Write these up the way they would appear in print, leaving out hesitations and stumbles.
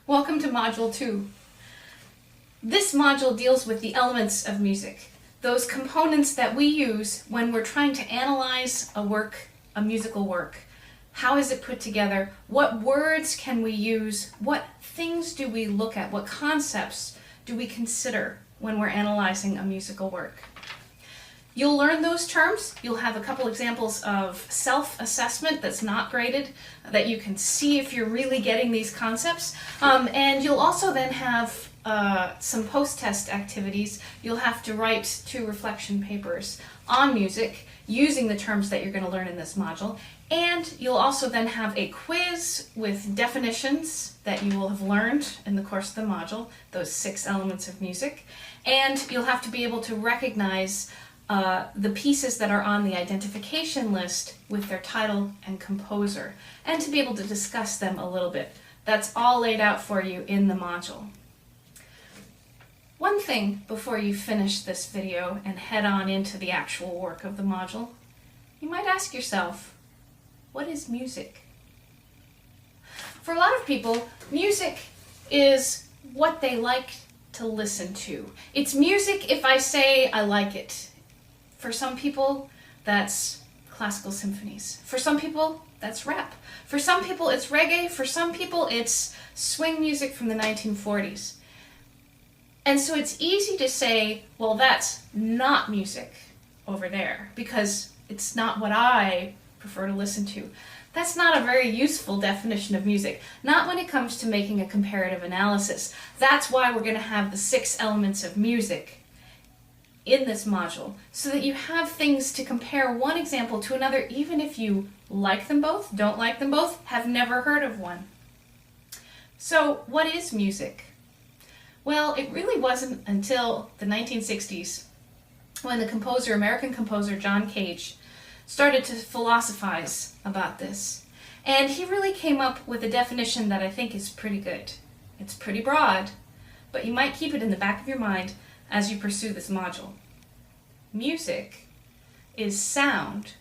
Welcome to Module 2. This module deals with the elements of music, those components that we use when we're trying to analyze a musical work. How is it put together? What words can we use? What things do we look at? What concepts do we consider when we're analyzing a musical work? You'll learn those terms. You'll have a couple examples of self-assessment that's not graded, that you can see if you're really getting these concepts. And you'll also then have some post-test activities. You'll have to write 2 reflection papers on music using the terms that you're going to learn in this module. And you'll also then have a quiz with definitions that you will have learned in the course of the module, those 6 elements of music. And you'll have to be able to recognize the pieces that are on the identification list with their title and composer, and to be able to discuss them a little bit. That's all laid out for you in the module. One thing before you finish this video and head on into the actual work of the module, you might ask yourself, what is music? For a lot of people, music is what they like to listen to. It's music if I say I like it. For some people, that's classical symphonies. For some people, that's rap. For some people, it's reggae. For some people, it's swing music from the 1940s. And so it's easy to say, well, that's not music over there, because it's not what I prefer to listen to. That's not a very useful definition of music, not when it comes to making a comparative analysis. That's why we're going to have the 6 elements of music in this module, so that you have things to compare one example to another, even if you like them both, don't like them both, have never heard of one. So what is music? Well, it really wasn't until the 1960s when the American composer John Cage started to philosophize about this. And he really came up with a definition that I think is pretty good. It's pretty broad, but you might keep it in the back of your mind as you pursue this module. Music is sound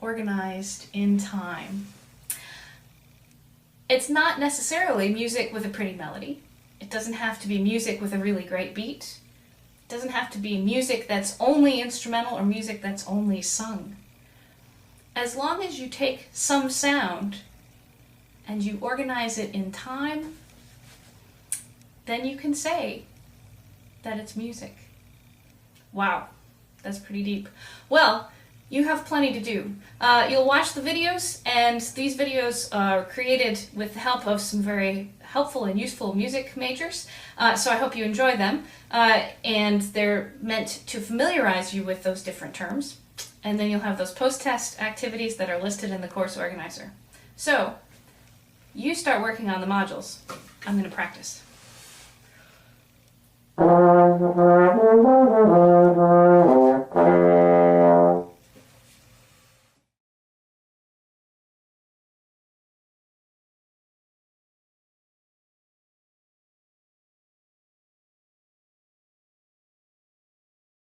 organized in time. It's not necessarily music with a pretty melody. It doesn't have to be music with a really great beat. It doesn't have to be music that's only instrumental or music that's only sung. As long as you take some sound and you organize it in time, then you can say that it's music. Wow, that's pretty deep. Well, you have plenty to do. You'll watch the videos, and these videos are created with the help of some very helpful and useful music majors, so I hope you enjoy them, and they're meant to familiarize you with those different terms, and then you'll have those post-test activities that are listed in the course organizer. So, you start working on the modules. I'm going to practice.